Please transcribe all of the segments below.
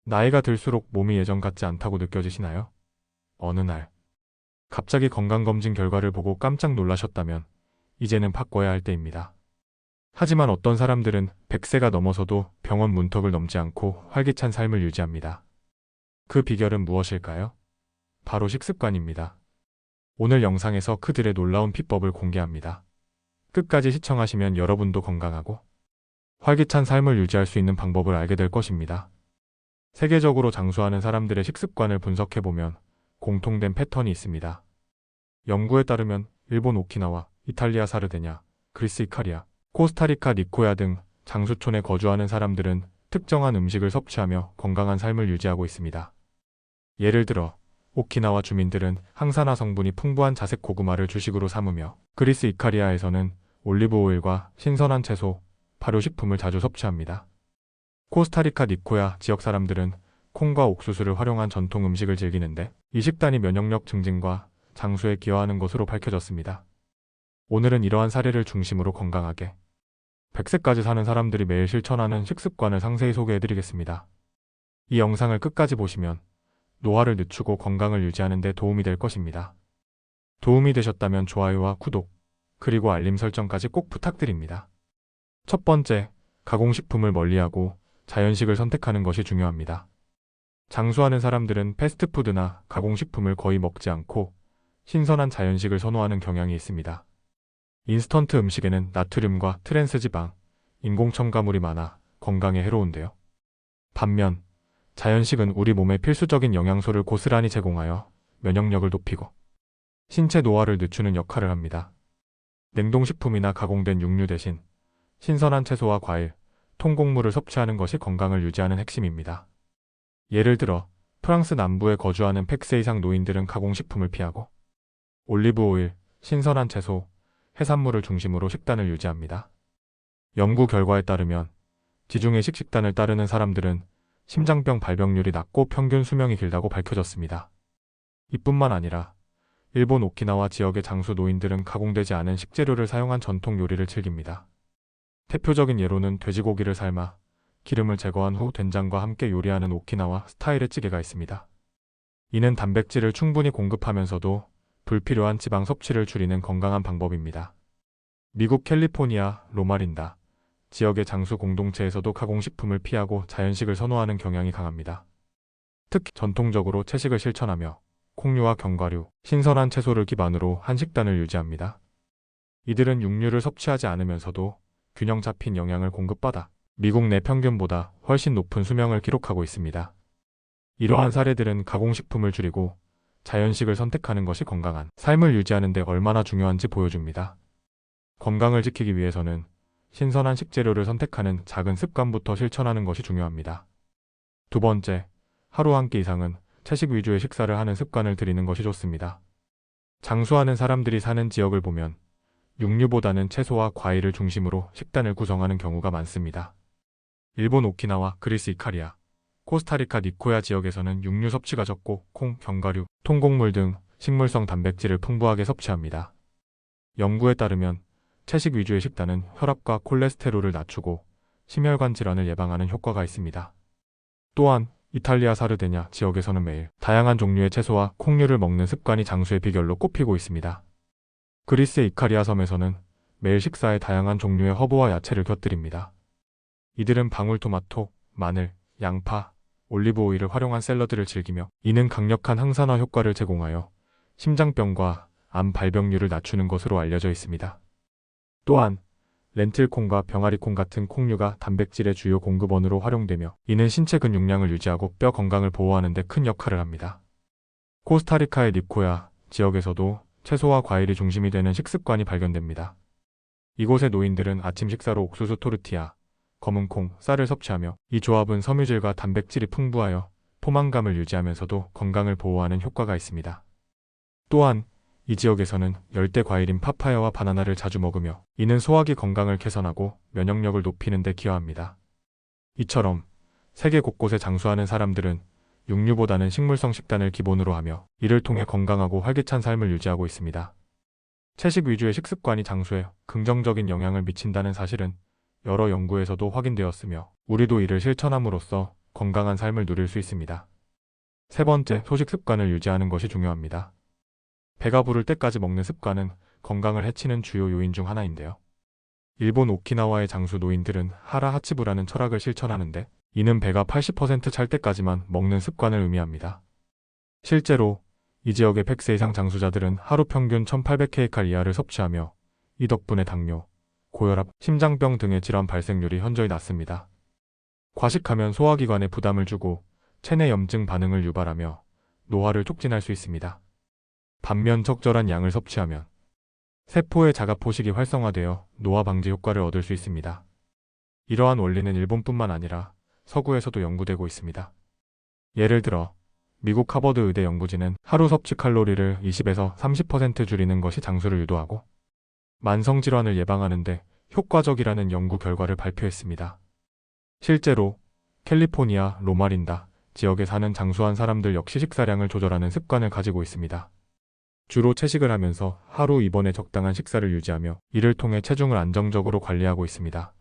나이가 들수록 몸이 예전 같지 않다고 느껴지시나요? 어느 날, 갑자기 건강검진 결과를 보고 깜짝 놀라셨다면 이제는 바꿔야 할 때입니다. 하지만 어떤 사람들은 100세가 넘어서도 병원 문턱을 넘지 않고 활기찬 삶을 유지합니다. 그 비결은 무엇일까요? 바로 식습관입니다. 오늘 영상에서 그들의 놀라운 비법을 공개합니다. 끝까지 시청하시면 여러분도 건강하고 활기찬 삶을 유지할 수 있는 방법을 알게 될 것입니다. 세계적으로 장수하는 사람들의 식습관을 분석해보면 공통된 패턴이 있습니다. 연구에 따르면 일본 오키나와, 이탈리아 사르데냐, 그리스 이카리아, 코스타리카 니코야 등 장수촌에 거주하는 사람들은 특정한 음식을 섭취하며 건강한 삶을 유지하고 있습니다. 예를 들어 오키나와 주민들은 항산화 성분이 풍부한 자색 고구마를 주식으로 삼으며, 그리스 이카리아에서는 올리브 오일과 신선한 채소, 발효식품을 자주 섭취합니다. 코스타리카 니코야 지역 사람들은 콩과 옥수수를 활용한 전통 음식을 즐기는데 이 식단이 면역력 증진과 장수에 기여하는 것으로 밝혀졌습니다. 오늘은 이러한 사례를 중심으로 건강하게 100세까지 사는 사람들이 매일 실천하는 식습관을 상세히 소개해드리겠습니다. 이 영상을 끝까지 보시면 노화를 늦추고 건강을 유지하는 데 도움이 될 것입니다. 도움이 되셨다면 좋아요와 구독, 그리고 알림 설정까지 꼭 부탁드립니다. 첫 번째, 가공식품을 멀리하고 자연식을 선택하는 것이 중요합니다. 장수하는 사람들은 패스트푸드나 가공식품을 거의 먹지 않고 신선한 자연식을 선호하는 경향이 있습니다. 인스턴트 음식에는 나트륨과 트랜스지방, 인공첨가물이 많아 건강에 해로운데요. 반면 자연식은 우리 몸에 필수적인 영양소를 고스란히 제공하여 면역력을 높이고 신체 노화를 늦추는 역할을 합니다. 냉동식품이나 가공된 육류 대신 신선한 채소와 과일, 통곡물을 섭취하는 것이 건강을 유지하는 핵심입니다. 예를 들어 프랑스 남부에 거주하는 100세 이상 노인들은 가공식품을 피하고 올리브 오일, 신선한 채소, 해산물을 중심으로 식단을 유지합니다. 연구 결과에 따르면 지중해식 식단을 따르는 사람들은 심장병 발병률이 낮고 평균 수명이 길다고 밝혀졌습니다. 이뿐만 아니라 일본 오키나와 지역의 장수 노인들은 가공되지 않은 식재료를 사용한 전통 요리를 즐깁니다. 대표적인 예로는 돼지고기를 삶아 기름을 제거한 후 된장과 함께 요리하는 오키나와 스타일의 찌개가 있습니다. 이는 단백질을 충분히 공급하면서도 불필요한 지방 섭취를 줄이는 건강한 방법입니다. 미국 캘리포니아, 로마린다 지역의 장수 공동체에서도 가공식품을 피하고 자연식을 선호하는 경향이 강합니다. 특히 전통적으로 채식을 실천하며 콩류와 견과류, 신선한 채소를 기반으로 한 식단을 유지합니다. 이들은 육류를 섭취하지 않으면서도 균형 잡힌 영양을 공급받아 미국 내 평균보다 훨씬 높은 수명을 기록하고 있습니다. 이러한 사례들은 가공식품을 줄이고 자연식을 선택하는 것이 건강한 삶을 유지하는 데 얼마나 중요한지 보여줍니다. 건강을 지키기 위해서는 신선한 식재료를 선택하는 작은 습관부터 실천하는 것이 중요합니다. 두 번째, 하루 한 끼 이상은 채식 위주의 식사를 하는 습관을 들이는 것이 좋습니다. 장수하는 사람들이 사는 지역을 보면 육류보다는 채소와 과일을 중심으로 식단을 구성하는 경우가 많습니다. 일본 오키나와, 그리스 이카리아, 코스타리카 니코야 지역에서는 육류 섭취가 적고 콩, 견과류, 통곡물 등 식물성 단백질을 풍부하게 섭취합니다. 연구에 따르면 채식 위주의 식단은 혈압과 콜레스테롤을 낮추고 심혈관 질환을 예방하는 효과가 있습니다. 또한 이탈리아 사르데냐 지역에서는 매일 다양한 종류의 채소와 콩류를 먹는 습관이 장수의 비결로 꼽히고 있습니다. 그리스의 이카리아 섬에서는 매일 식사에 다양한 종류의 허브와 야채를 곁들입니다. 이들은 방울토마토, 마늘, 양파, 올리브 오일을 활용한 샐러드를 즐기며 이는 강력한 항산화 효과를 제공하여 심장병과 암 발병률을 낮추는 것으로 알려져 있습니다. 또한 렌틸콩과 병아리콩 같은 콩류가 단백질의 주요 공급원으로 활용되며 이는 신체 근육량을 유지하고 뼈 건강을 보호하는 데 큰 역할을 합니다. 코스타리카의 니코야 지역에서도 채소와 과일이 중심이 되는 식습관이 발견됩니다. 이곳의 노인들은 아침 식사로 옥수수 토르티아, 검은콩, 쌀을 섭취하며 이 조합은 섬유질과 단백질이 풍부하여 포만감을 유지하면서도 건강을 보호하는 효과가 있습니다. 또한 이 지역에서는 열대 과일인 파파야와 바나나를 자주 먹으며 이는 소화기 건강을 개선하고 면역력을 높이는 데 기여합니다. 이처럼 세계 곳곳에 장수하는 사람들은 육류보다는 식물성 식단을 기본으로 하며 이를 통해 건강하고 활기찬 삶을 유지하고 있습니다. 채식 위주의 식습관이 장수에 긍정적인 영향을 미친다는 사실은 여러 연구에서도 확인되었으며 우리도 이를 실천함으로써 건강한 삶을 누릴 수 있습니다. 세 번째, 소식 습관을 유지하는 것이 중요합니다. 배가 부를 때까지 먹는 습관은 건강을 해치는 주요 요인 중 하나인데요. 일본 오키나와의 장수 노인들은 하라 하치부라는 철학을 실천하는데, 이는 배가 80% 찰 때까지만 먹는 습관을 의미합니다. 실제로 이 지역의 100세 이상 장수자들은 하루 평균 1800kcal 이하를 섭취하며 이 덕분에 당뇨, 고혈압, 심장병 등의 질환 발생률이 현저히 낮습니다. 과식하면 소화기관에 부담을 주고 체내 염증 반응을 유발하며 노화를 촉진할 수 있습니다. 반면 적절한 양을 섭취하면 세포의 자가포식이 활성화되어 노화 방지 효과를 얻을 수 있습니다. 이러한 원리는 일본뿐만 아니라 서구에서도 연구되고 있습니다. 예를 들어 미국 하버드 의대 연구진은 하루 섭취 칼로리를 20에서 30% 줄이는 것이 장수를 유도하고 만성질환을 예방하는 데 효과적이라는 연구 결과를 발표했습니다. 실제로 캘리포니아 로마린다 지역에 사는 장수한 사람들 역시 식사량을 조절하는 습관을 가지고 있습니다. 주로 채식을 하면서 하루 2번의 적당한 식사를 유지하며 이를 통해 체중을 안정적으로 관리하고 있습니다.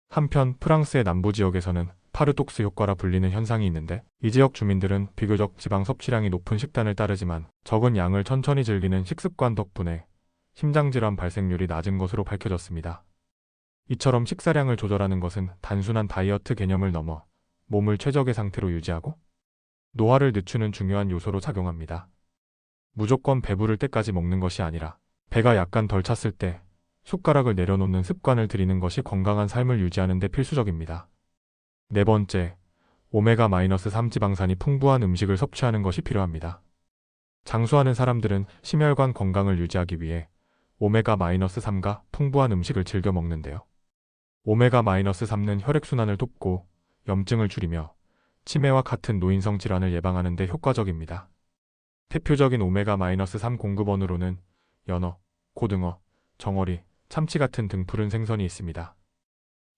한편 프랑스의 남부 지역에서는 파르독스 효과라 불리는 현상이 있는데, 이 지역 주민들은 비교적 지방 섭취량이 높은 식단을 따르지만 적은 양을 천천히 즐기는 식습관 덕분에 심장질환 발생률이 낮은 것으로 밝혀졌습니다. 이처럼 식사량을 조절하는 것은 단순한 다이어트 개념을 넘어 몸을 최적의 상태로 유지하고 노화를 늦추는 중요한 요소로 작용합니다. 무조건 배부를 때까지 먹는 것이 아니라 배가 약간 덜 찼을 때 숟가락을 내려놓는 습관을 들이는 것이 건강한 삶을 유지하는 데 필수적입니다. 네 번째, 오메가-3 지방산이 풍부한 음식을 섭취하는 것이 필요합니다. 장수하는 사람들은 심혈관 건강을 유지하기 위해 오메가-3가 풍부한 음식을 즐겨 먹는데요. 오메가-3는 혈액순환을 돕고 염증을 줄이며 치매와 같은 노인성 질환을 예방하는 데 효과적입니다. 대표적인 오메가-3 공급원으로는 연어, 고등어, 정어리, 참치 같은 등푸른 생선이 있습니다.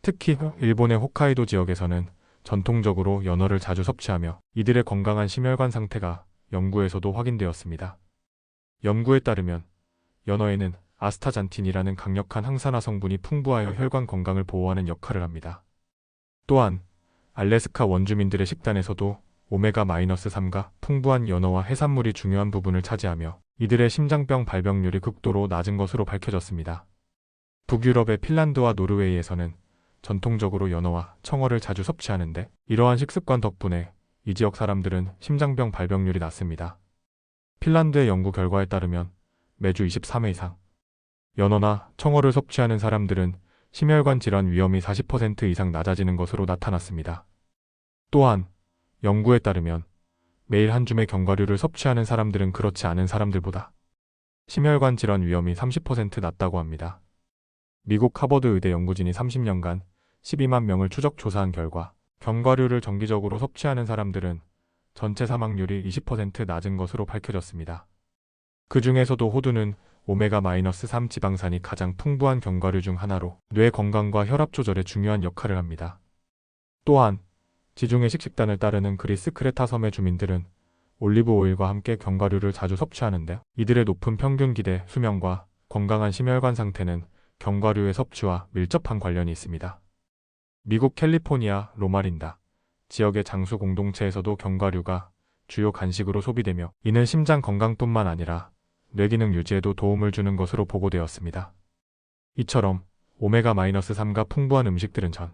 특히 일본의 홋카이도 지역에서는 전통적으로 연어를 자주 섭취하며 이들의 건강한 심혈관 상태가 연구에서도 확인되었습니다. 연구에 따르면 연어에는 아스타잔틴이라는 강력한 항산화 성분이 풍부하여 혈관 건강을 보호하는 역할을 합니다. 또한 알래스카 원주민들의 식단에서도 오메가-3가 풍부한 연어와 해산물이 중요한 부분을 차지하며 이들의 심장병 발병률이 극도로 낮은 것으로 밝혀졌습니다. 북유럽의 핀란드와 노르웨이에서는 전통적으로 연어와 청어를 자주 섭취하는데, 이러한 식습관 덕분에 이 지역 사람들은 심장병 발병률이 낮습니다. 핀란드의 연구 결과에 따르면 매주 23회 이상 연어나 청어를 섭취하는 사람들은 심혈관 질환 위험이 40% 이상 낮아지는 것으로 나타났습니다. 또한 연구에 따르면 매일 한 줌의 견과류를 섭취하는 사람들은 그렇지 않은 사람들보다 심혈관 질환 위험이 30% 낮다고 합니다. 미국 하버드 의대 연구진이 30년간 12만 명을 추적 조사한 결과 견과류를 정기적으로 섭취하는 사람들은 전체 사망률이 20% 낮은 것으로 밝혀졌습니다. 그 중에서도 호두는 오메가-3 지방산이 가장 풍부한 견과류 중 하나로 뇌 건강과 혈압 조절에 중요한 역할을 합니다. 또한 지중해 식식단을 따르는 그리스 크레타 섬의 주민들은 올리브 오일과 함께 견과류를 자주 섭취하는데, 이들의 높은 평균 기대 수명과 건강한 심혈관 상태는 견과류의 섭취와 밀접한 관련이 있습니다. 미국 캘리포니아 로마린다 지역의 장수 공동체에서도 견과류가 주요 간식으로 소비되며, 이는 심장 건강뿐만 아니라 뇌기능 유지에도 도움을 주는 것으로 보고되었습니다. 이처럼 오메가-3가 풍부한 음식들은 전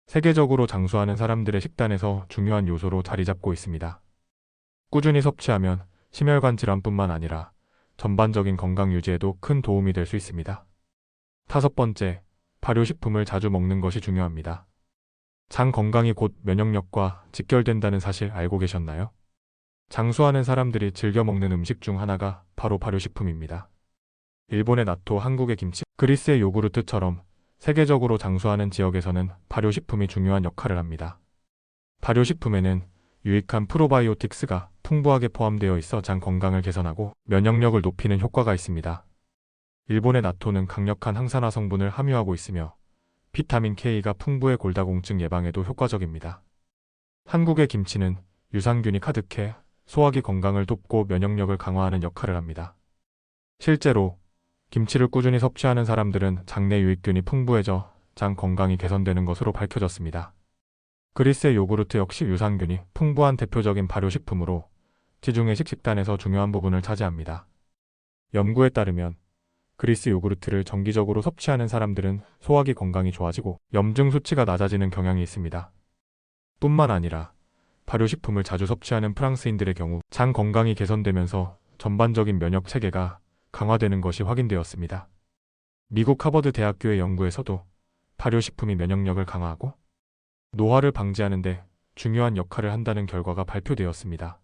세계적으로 장수하는 사람들의 식단에서 중요한 요소로 자리 잡고 있습니다. 꾸준히 섭취하면 심혈관 질환뿐만 아니라 전반적인 건강 유지에도 큰 도움이 될 수 있습니다. 다섯 번째, 발효식품을 자주 먹는 것이 중요합니다. 장 건강이 곧 면역력과 직결된다는 사실 알고 계셨나요? 장수하는 사람들이 즐겨 먹는 음식 중 하나가 바로 발효식품입니다. 일본의 나토, 한국의 김치, 그리스의 요구르트처럼 세계적으로 장수하는 지역에서는 발효식품이 중요한 역할을 합니다. 발효식품에는 유익한 프로바이오틱스가 풍부하게 포함되어 있어 장 건강을 개선하고 면역력을 높이는 효과가 있습니다. 일본의 나토는 강력한 항산화 성분을 함유하고 있으며 비타민 K가 풍부해 골다공증 예방에도 효과적입니다. 한국의 김치는 유산균이 가득해 소화기 건강을 돕고 면역력을 강화하는 역할을 합니다. 실제로 김치를 꾸준히 섭취하는 사람들은 장내 유익균이 풍부해져 장 건강이 개선되는 것으로 밝혀졌습니다. 그리스의 요구르트 역시 유산균이 풍부한 대표적인 발효식품으로 지중해식 식단에서 중요한 부분을 차지합니다. 연구에 따르면 그리스 요구르트를 정기적으로 섭취하는 사람들은 소화기 건강이 좋아지고 염증 수치가 낮아지는 경향이 있습니다. 뿐만 아니라 발효식품을 자주 섭취하는 프랑스인들의 경우 장 건강이 개선되면서 전반적인 면역 체계가 강화되는 것이 확인되었습니다. 미국 하버드 대학교의 연구에서도 발효식품이 면역력을 강화하고 노화를 방지하는 데 중요한 역할을 한다는 결과가 발표되었습니다.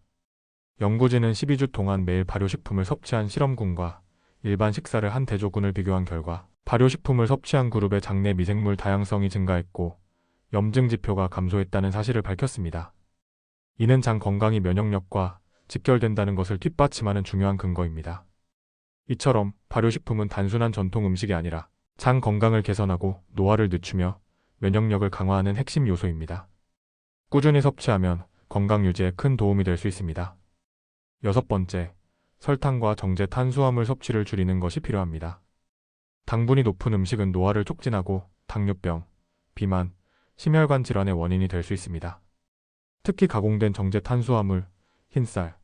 연구진은 12주 동안 매일 발효식품을 섭취한 실험군과 일반 식사를 한 대조군을 비교한 결과 발효식품을 섭취한 그룹의 장내 미생물 다양성이 증가했고 염증 지표가 감소했다는 사실을 밝혔습니다. 이는 장 건강이 면역력과 직결된다는 것을 뒷받침하는 중요한 근거입니다. 이처럼 발효식품은 단순한 전통 음식이 아니라 장 건강을 개선하고 노화를 늦추며 면역력을 강화하는 핵심 요소입니다. 꾸준히 섭취하면 건강 유지에 큰 도움이 될 수 있습니다. 6번째, 설탕과 정제 탄수화물 섭취를 줄이는 것이 필요합니다. 당분이 높은 음식은 노화를 촉진하고 당뇨병, 비만, 심혈관 질환의 원인이 될 수 있습니다. 특히 가공된 정제 탄수화물, 흰쌀,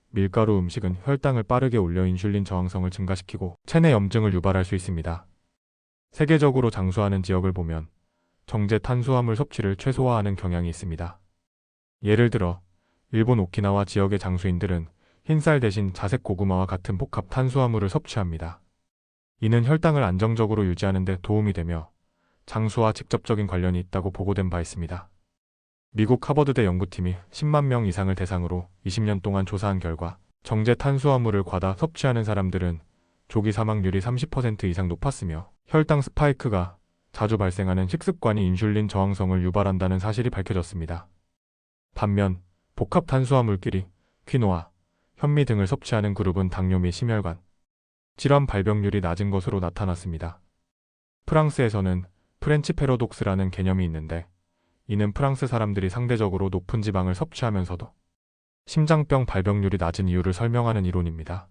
밀가루 음식은 혈당을 빠르게 올려 인슐린 저항성을 증가시키고 체내 염증을 유발할 수 있습니다. 세계적으로 장수하는 지역을 보면 정제 탄수화물 섭취를 최소화하는 경향이 있습니다. 예를 들어 일본 오키나와 지역의 장수인들은 흰쌀 대신 자색 고구마와 같은 복합 탄수화물을 섭취합니다. 이는 혈당을 안정적으로 유지하는 데 도움이 되며 장수와 직접적인 관련이 있다고 보고된 바 있습니다. 미국 하버드대 연구팀이 10만 명 이상을 대상으로 20년 동안 조사한 결과 정제 탄수화물을 과다 섭취하는 사람들은 조기 사망률이 30% 이상 높았으며 혈당 스파이크가 자주 발생하는 식습관이 인슐린 저항성을 유발한다는 사실이 밝혀졌습니다. 반면 복합 탄수화물끼리 퀴노아, 현미 등을 섭취하는 그룹은 당뇨 및 심혈관 질환 발병률이 낮은 것으로 나타났습니다. 프랑스에서는 프렌치 패러독스라는 개념이 있는데 이는 프랑스 사람들이 상대적으로 높은 지방을 섭취하면서도 심장병 발병률이 낮은 이유를 설명하는 이론입니다.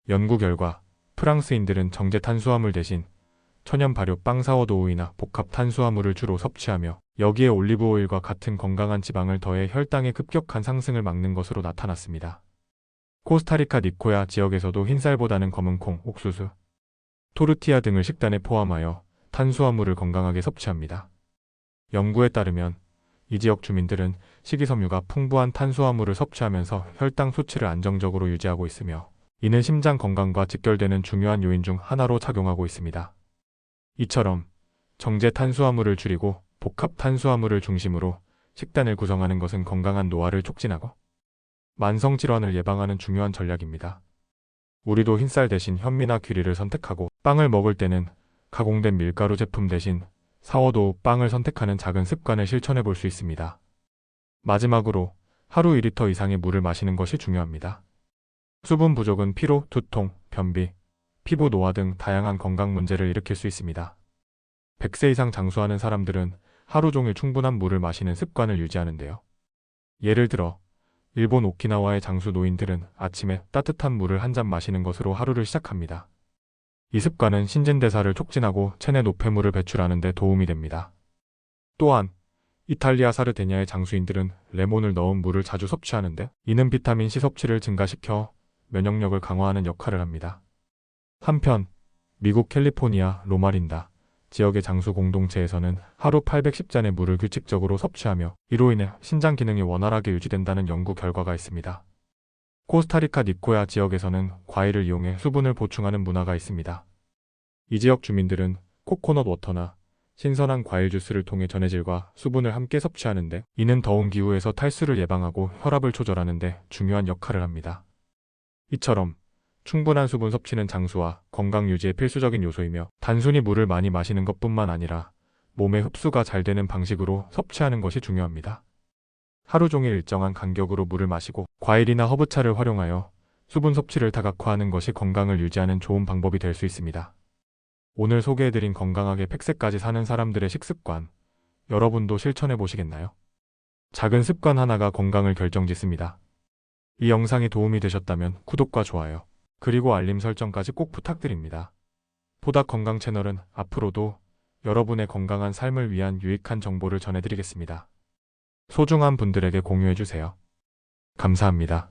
연구 결과 프랑스인들은 정제 탄수화물 대신 천연 발효 빵 사워도우이나 복합 탄수화물을 주로 섭취하며 여기에 올리브 오일과 같은 건강한 지방을 더해 혈당의 급격한 상승을 막는 것으로 나타났습니다. 코스타리카 니코야 지역에서도 흰쌀보다는 검은콩, 옥수수, 토르티아 등을 식단에 포함하여 탄수화물을 건강하게 섭취합니다. 연구에 따르면 이 지역 주민들은 식이섬유가 풍부한 탄수화물을 섭취하면서 혈당 수치를 안정적으로 유지하고 있으며 이는 심장 건강과 직결되는 중요한 요인 중 하나로 작용하고 있습니다. 이처럼 정제 탄수화물을 줄이고 복합 탄수화물을 중심으로 식단을 구성하는 것은 건강한 노화를 촉진하고 만성질환을 예방하는 중요한 전략입니다. 우리도 흰쌀 대신 현미나 귀리를 선택하고 빵을 먹을 때는 가공된 밀가루 제품 대신 사워도우 빵을 선택하는 작은 습관을 실천해 볼 수 있습니다. 마지막으로 하루 2리터 이상의 물을 마시는 것이 중요합니다. 수분 부족은 피로, 두통, 변비, 피부 노화 등 다양한 건강 문제를 일으킬 수 있습니다. 100세 이상 장수하는 사람들은 하루 종일 충분한 물을 마시는 습관을 유지하는데요. 예를 들어 일본 오키나와의 장수 노인들은 아침에 따뜻한 물을 한 잔 마시는 것으로 하루를 시작합니다. 이 습관은 신진대사를 촉진하고 체내 노폐물을 배출하는 데 도움이 됩니다. 또한 이탈리아 사르데냐의 장수인들은 레몬을 넣은 물을 자주 섭취하는데 이는 비타민 C 섭취를 증가시켜 면역력을 강화하는 역할을 합니다. 한편 미국 캘리포니아 로마린다 지역의 장수 공동체에서는 하루 810잔의 물을 규칙적으로 섭취하며 이로 인해 신장 기능이 원활하게 유지된다는 연구 결과가 있습니다. 코스타리카 니코야 지역에서는 과일을 이용해 수분을 보충하는 문화가 있습니다. 이 지역 주민들은 코코넛 워터나 신선한 과일 주스를 통해 전해질과 수분을 함께 섭취하는데 이는 더운 기후에서 탈수를 예방하고 혈압을 조절하는 데 중요한 역할을 합니다. 이처럼 충분한 수분 섭취는 장수와 건강 유지에 필수적인 요소이며 단순히 물을 많이 마시는 것뿐만 아니라 몸의 흡수가 잘 되는 방식으로 섭취하는 것이 중요합니다. 하루 종일 일정한 간격으로 물을 마시고 과일이나 허브차를 활용하여 수분 섭취를 다각화하는 것이 건강을 유지하는 좋은 방법이 될 수 있습니다. 오늘 소개해드린 건강하게 100세까지 사는 사람들의 식습관, 여러분도 실천해 보시겠나요? 작은 습관 하나가 건강을 결정짓습니다. 이 영상이 도움이 되셨다면 구독과 좋아요, 그리고 알림 설정까지 꼭 부탁드립니다. 보다 건강 채널은 앞으로도 여러분의 건강한 삶을 위한 유익한 정보를 전해드리겠습니다. 소중한 분들에게 공유해 주세요. 감사합니다.